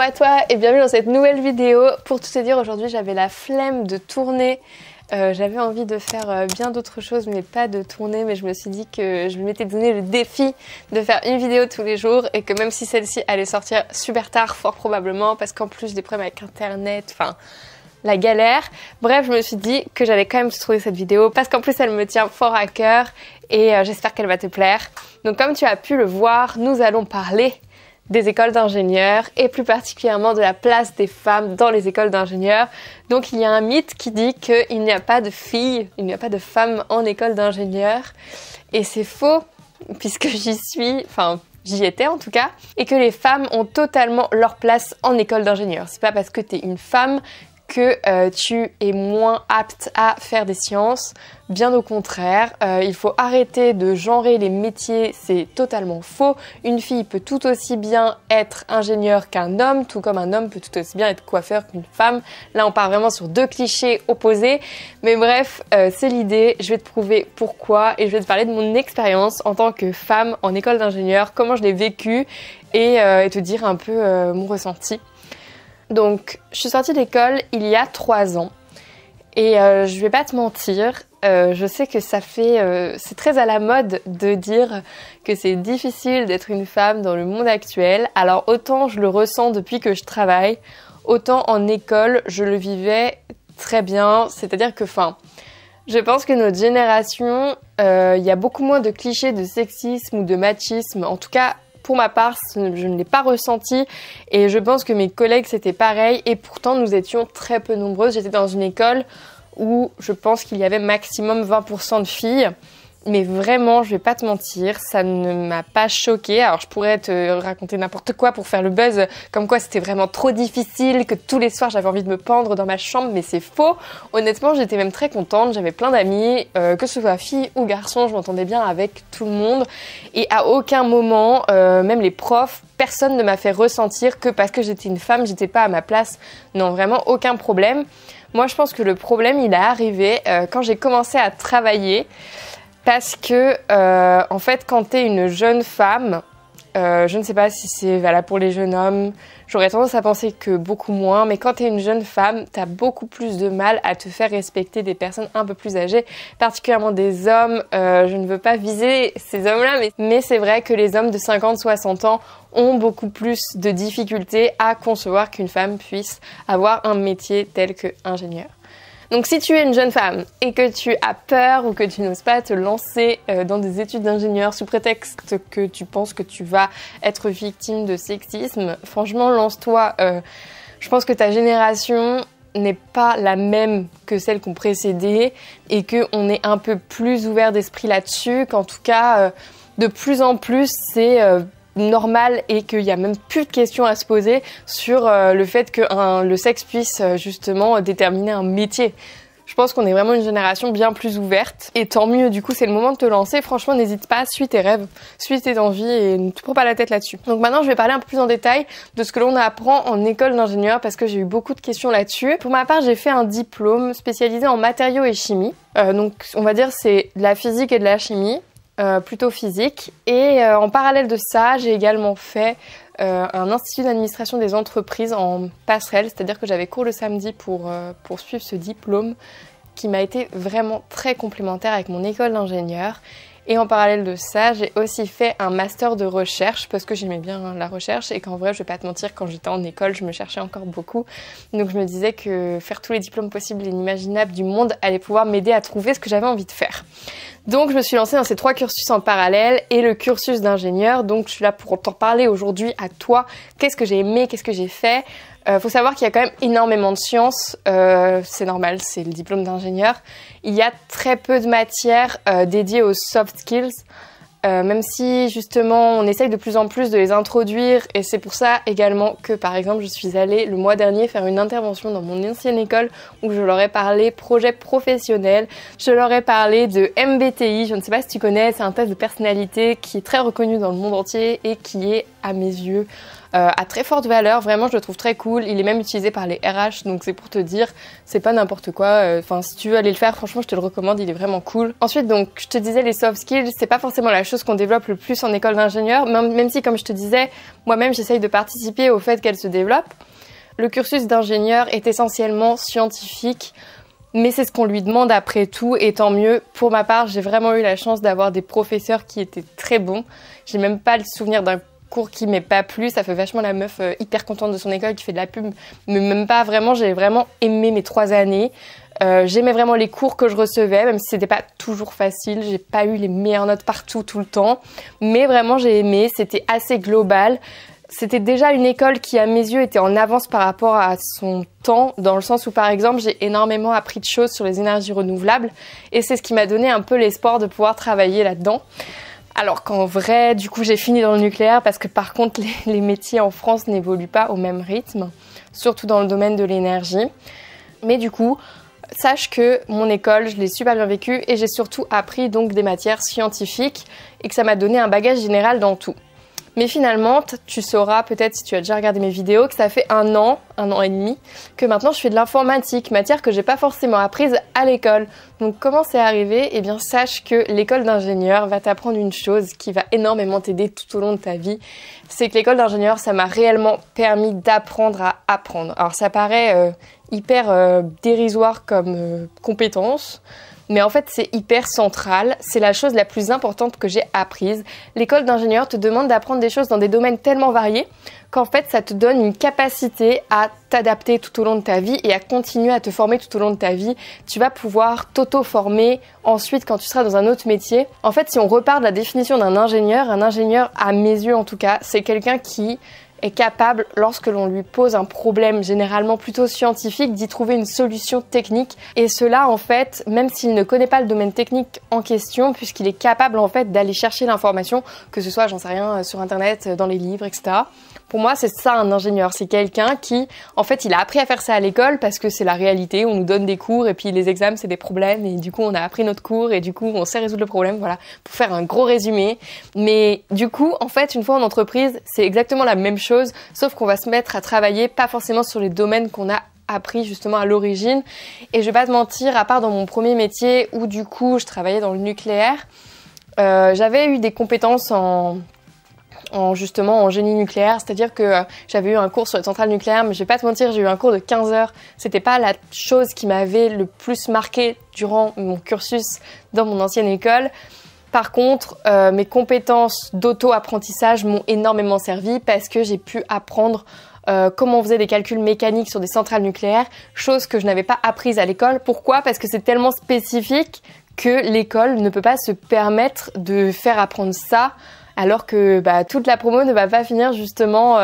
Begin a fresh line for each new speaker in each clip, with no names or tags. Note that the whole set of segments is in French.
à toi et bienvenue dans cette nouvelle vidéo. Pour tout te dire, aujourd'hui j'avais la flemme de tourner. J'avais envie de faire bien d'autres choses mais pas de tourner, mais je me suis dit que je m'étais donné le défi de faire une vidéo tous les jours et que même si celle-ci allait sortir super tard, fort probablement, parce qu'en plus j'ai des problèmes avec internet, enfin la galère. Bref, je me suis dit que j'allais quand même te trouver cette vidéo parce qu'en plus elle me tient fort à cœur et j'espère qu'elle va te plaire. Donc comme tu as pu le voir, nous allons parler des écoles d'ingénieurs et plus particulièrement de la place des femmes dans les écoles d'ingénieurs. Donc il y a un mythe qui dit qu'il n'y a pas de filles, il n'y a pas de femmes en école d'ingénieurs et c'est faux puisque j'y étais en tout cas, et que les femmes ont totalement leur place en école d'ingénieur. C'est pas parce que tu es une femme que tu es moins apte à faire des sciences, bien au contraire. Il faut arrêter de genrer les métiers, c'est totalement faux. Une fille peut tout aussi bien être ingénieure qu'un homme, tout comme un homme peut tout aussi bien être coiffeur qu'une femme. Là on part vraiment sur deux clichés opposés, mais bref, c'est l'idée. Je vais te prouver pourquoi et je vais te parler de mon expérience en tant que femme en école d'ingénieur, comment je l'ai vécu et te dire un peu mon ressenti. Donc, je suis sortie d'école il y a 3 ans et je vais pas te mentir, je sais que c'est très à la mode de dire que c'est difficile d'être une femme dans le monde actuel. Alors autant je le ressens depuis que je travaille, autant en école je le vivais très bien. C'est-à-dire que, je pense que notre génération, il y a beaucoup moins de clichés de sexisme ou de machisme, en tout cas. Pour ma part, je ne l'ai pas ressenti et je pense que mes collègues c'était pareil et pourtant nous étions très peu nombreuses. J'étais dans une école où je pense qu'il y avait maximum 20% de filles. Mais vraiment, je vais pas te mentir, ça ne m'a pas choquée. Alors je pourrais te raconter n'importe quoi pour faire le buzz, comme quoi c'était vraiment trop difficile, que tous les soirs j'avais envie de me pendre dans ma chambre, mais c'est faux. Honnêtement, j'étais même très contente, j'avais plein d'amis, que ce soit filles ou garçons, je m'entendais bien avec tout le monde. Et à aucun moment, même les profs, personne ne m'a fait ressentir que parce que j'étais une femme, j'étais pas à ma place. Non, vraiment aucun problème. Moi, je pense que le problème, il est arrivé quand j'ai commencé à travailler. Parce que, en fait, quand t'es une jeune femme, je ne sais pas si c'est valable pour les jeunes hommes, j'aurais tendance à penser que beaucoup moins, mais quand t'es une jeune femme, t'as beaucoup plus de mal à te faire respecter des personnes un peu plus âgées, particulièrement des hommes. Je ne veux pas viser ces hommes-là, mais c'est vrai que les hommes de 50-60 ans ont beaucoup plus de difficultés à concevoir qu'une femme puisse avoir un métier tel qu'ingénieur. Donc si tu es une jeune femme et que tu as peur ou que tu n'oses pas te lancer dans des études d'ingénieur sous prétexte que tu penses que tu vas être victime de sexisme, franchement lance-toi. Je pense que ta génération n'est pas la même que celle qu'on précédait et qu'on est un peu plus ouvert d'esprit là-dessus, qu'en tout cas de plus en plus c'est normal et qu'il n'y a même plus de questions à se poser sur le fait que le sexe puisse justement déterminer un métier. Je pense qu'on est vraiment une génération bien plus ouverte et tant mieux, du coup c'est le moment de te lancer. Franchement n'hésite pas, suis tes rêves, suis tes envies et ne te prends pas la tête là-dessus. Donc maintenant je vais parler un peu plus en détail de ce que l'on apprend en école d'ingénieur parce que j'ai eu beaucoup de questions là-dessus. Pour ma part j'ai fait un diplôme spécialisé en matériaux et chimie, donc on va dire c'est de la physique et de la chimie. Plutôt physique et en parallèle de ça j'ai également fait un institut d'administration des entreprises en passerelle, c'est-à-dire que j'avais cours le samedi pour suivre ce diplôme qui m'a été vraiment très complémentaire avec mon école d'ingénieur. Et en parallèle de ça, j'ai aussi fait un master de recherche parce que j'aimais bien la recherche et qu'en vrai, je vais pas te mentir, quand j'étais en école, je me cherchais encore beaucoup. Donc je me disais que faire tous les diplômes possibles et inimaginables du monde allait pouvoir m'aider à trouver ce que j'avais envie de faire. Donc je me suis lancée dans ces 3 cursus en parallèle et le cursus d'ingénieur. Donc je suis là pour t'en parler aujourd'hui à toi. Qu'est-ce que j'ai aimé, qu'est-ce que j'ai fait? Faut savoir qu'il y a quand même énormément de sciences, c'est normal, c'est le diplôme d'ingénieur. Il y a très peu de matières dédiées aux soft skills, même si justement on essaye de plus en plus de les introduire et c'est pour ça également que par exemple je suis allée le mois dernier faire une intervention dans mon ancienne école où je leur ai parlé projet professionnel, je leur ai parlé de MBTI, je ne sais pas si tu connais, c'est un test de personnalité qui est très reconnu dans le monde entier et qui est à mes yeux à très forte valeur. Vraiment, je le trouve très cool. Il est même utilisé par les RH, donc c'est pour te dire, c'est pas n'importe quoi. Enfin, si tu veux aller le faire, franchement, je te le recommande. Il est vraiment cool. Ensuite, donc, je te disais, les soft skills, c'est pas forcément la chose qu'on développe le plus en école d'ingénieur, même si, comme je te disais, moi-même, j'essaye de participer au fait qu'elle se développe. Le cursus d'ingénieur est essentiellement scientifique, mais c'est ce qu'on lui demande après tout, et tant mieux. Pour ma part, j'ai vraiment eu la chance d'avoir des professeurs qui étaient très bons. J'ai même pas le souvenir d'un cours qui m'est pas plu. Ça fait vachement la meuf hyper contente de son école qui fait de la pub, mais même pas vraiment. J'ai vraiment aimé mes 3 années. J'aimais vraiment les cours que je recevais, même si c'était pas toujours facile. J'ai pas eu les meilleures notes partout, tout le temps, mais vraiment j'ai aimé. C'était assez global. C'était déjà une école qui, à mes yeux, était en avance par rapport à son temps, dans le sens où, par exemple, j'ai énormément appris de choses sur les énergies renouvelables, et c'est ce qui m'a donné un peu l'espoir de pouvoir travailler là-dedans. Alors qu'en vrai, du coup, j'ai fini dans le nucléaire parce que, par contre, les métiers en France n'évoluent pas au même rythme, surtout dans le domaine de l'énergie. Mais du coup, sache que mon école, je l'ai super bien vécue, et j'ai surtout appris donc des matières scientifiques, et que ça m'a donné un bagage général dans tout. Mais finalement, tu sauras peut-être si tu as déjà regardé mes vidéos que ça fait un an et demi, que maintenant je fais de l'informatique, matière que j'ai pas forcément apprise à l'école. Donc comment c'est arrivé? Eh bien sache que l'école d'ingénieur va t'apprendre une chose qui va énormément t'aider tout au long de ta vie. C'est que l'école d'ingénieur, ça m'a réellement permis d'apprendre à apprendre. Alors ça paraît hyper dérisoire comme compétence, mais en fait, c'est hyper central. C'est la chose la plus importante que j'ai apprise. L'école d'ingénieur te demande d'apprendre des choses dans des domaines tellement variés qu'en fait, ça te donne une capacité à t'adapter tout au long de ta vie et à continuer à te former tout au long de ta vie. Tu vas pouvoir t'auto-former ensuite quand tu seras dans un autre métier. En fait, si on repart de la définition d'un ingénieur, à mes yeux en tout cas, c'est quelqu'un qui est capable, lorsque l'on lui pose un problème généralement plutôt scientifique, d'y trouver une solution technique. Et cela, en fait, même s'il ne connaît pas le domaine technique en question, puisqu'il est capable, en fait, d'aller chercher l'information, que ce soit, j'en sais rien, sur Internet, dans les livres, etc. Pour moi, c'est ça un ingénieur. C'est quelqu'un qui, en fait, il a appris à faire ça à l'école parce que c'est la réalité. On nous donne des cours et puis les examens, c'est des problèmes. Et du coup, on a appris notre cours et du coup, on sait résoudre le problème. Voilà, pour faire un gros résumé. Mais du coup, en fait, une fois en entreprise, c'est exactement la même chose, sauf qu'on va se mettre à travailler pas forcément sur les domaines qu'on a appris justement à l'origine. Et je vais pas te mentir, à part dans mon premier métier où du coup, je travaillais dans le nucléaire, j'avais eu des compétences en génie nucléaire, c'est-à-dire que j'avais eu un cours sur les centrales nucléaires, mais je vais pas te mentir, j'ai eu un cours de 15 heures. C'était pas la chose qui m'avait le plus marqué durant mon cursus dans mon ancienne école. Par contre, mes compétences d'auto-apprentissage m'ont énormément servi parce que j'ai pu apprendre comment on faisait des calculs mécaniques sur des centrales nucléaires, chose que je n'avais pas apprise à l'école. Pourquoi? Parce que c'est tellement spécifique que l'école ne peut pas se permettre de faire apprendre ça, alors que toute la promo ne va pas finir justement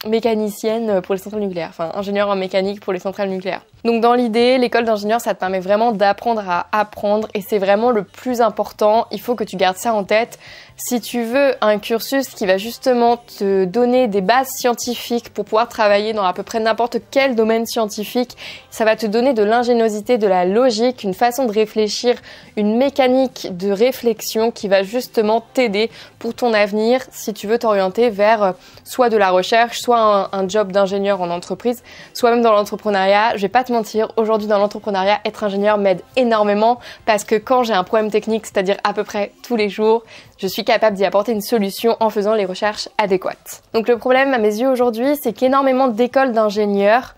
mécanicienne pour les centrales nucléaires, enfin ingénieur en mécanique pour les centrales nucléaires. Donc dans l'idée, l'école d'ingénieur, ça te permet vraiment d'apprendre à apprendre et c'est vraiment le plus important. Il faut que tu gardes ça en tête. Si tu veux un cursus qui va justement te donner des bases scientifiques pour pouvoir travailler dans à peu près n'importe quel domaine scientifique, ça va te donner de l'ingéniosité, de la logique, une façon de réfléchir, une mécanique de réflexion qui va justement t'aider pour ton avenir si tu veux t'orienter vers soit de la recherche, soit un job d'ingénieur en entreprise, soit même dans l'entrepreneuriat. Je vais pas te mentir, aujourd'hui dans l'entrepreneuriat, être ingénieur m'aide énormément parce que quand j'ai un problème technique, c'est-à-dire à peu près tous les jours, je suis capable d'y apporter une solution en faisant les recherches adéquates. Donc le problème à mes yeux aujourd'hui, c'est qu'énormément d'écoles d'ingénieurs,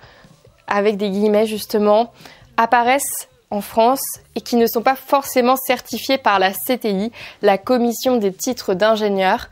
avec des guillemets justement, apparaissent en France et qui ne sont pas forcément certifiées par la CTI, la commission des titres d'ingénieur.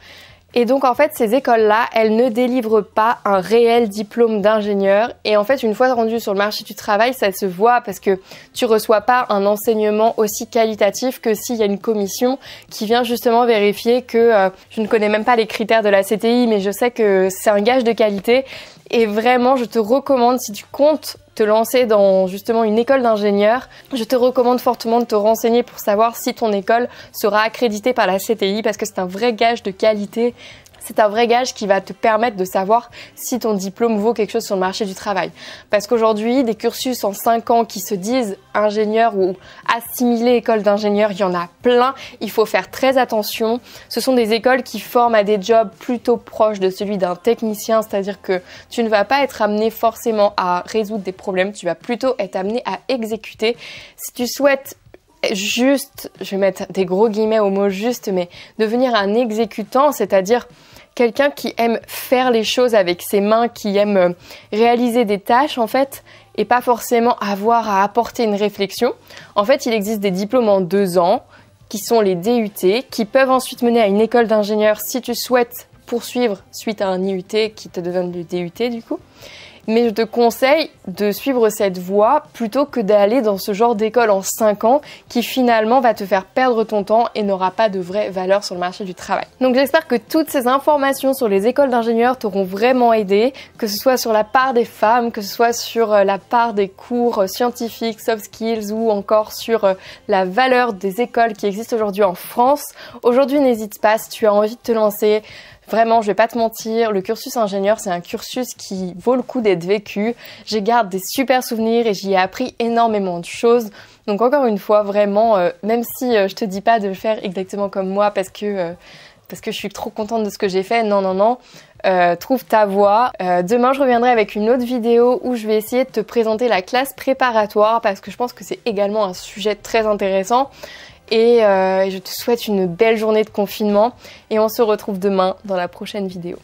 Et donc en fait ces écoles-là, elles ne délivrent pas un réel diplôme d'ingénieur et en fait une fois rendu sur le marché du travail, ça se voit parce que tu reçois pas un enseignement aussi qualitatif que s'il y a une commission qui vient justement vérifier que je ne connais même pas les critères de la CTI mais je sais que c'est un gage de qualité et vraiment je te recommande si tu comptes te lancer dans justement une école d'ingénieur, je te recommande fortement de te renseigner pour savoir si ton école sera accréditée par la CTI parce que c'est un vrai gage de qualité. C'est un vrai gage qui va te permettre de savoir si ton diplôme vaut quelque chose sur le marché du travail. Parce qu'aujourd'hui, des cursus en 5 ans qui se disent ingénieurs ou assimilés école d'ingénieurs, il y en a plein. Il faut faire très attention. Ce sont des écoles qui forment à des jobs plutôt proches de celui d'un technicien, c'est-à-dire que tu ne vas pas être amené forcément à résoudre des problèmes, tu vas plutôt être amené à exécuter. Si tu souhaites juste, je vais mettre des gros guillemets au mot juste, mais devenir un exécutant, c'est-à-dire quelqu'un qui aime faire les choses avec ses mains, qui aime réaliser des tâches en fait, et pas forcément avoir à apporter une réflexion. En fait, il existe des diplômes en 2 ans, qui sont les DUT, qui peuvent ensuite mener à une école d'ingénieur si tu souhaites poursuivre suite à un IUT qui te donne le DUT du coup. Mais je te conseille de suivre cette voie plutôt que d'aller dans ce genre d'école en 5 ans qui finalement va te faire perdre ton temps et n'aura pas de vraie valeur sur le marché du travail. Donc j'espère que toutes ces informations sur les écoles d'ingénieurs t'auront vraiment aidé, que ce soit sur la part des femmes, que ce soit sur la part des cours scientifiques, soft skills ou encore sur la valeur des écoles qui existent aujourd'hui en France. Aujourd'hui, n'hésite pas si tu as envie de te lancer. Vraiment, je vais pas te mentir, le cursus ingénieur, c'est un cursus qui vaut le coup d'être vécu. J'y garde des super souvenirs et j'y ai appris énormément de choses. Donc encore une fois, vraiment, même si je te dis pas de le faire exactement comme moi parce que je suis trop contente de ce que j'ai fait, non. Trouve ta voie. Demain, je reviendrai avec une autre vidéo où je vais essayer de te présenter la classe préparatoire parce que je pense que c'est également un sujet très intéressant. Et je te souhaite une belle journée de confinement et on se retrouve demain dans la prochaine vidéo.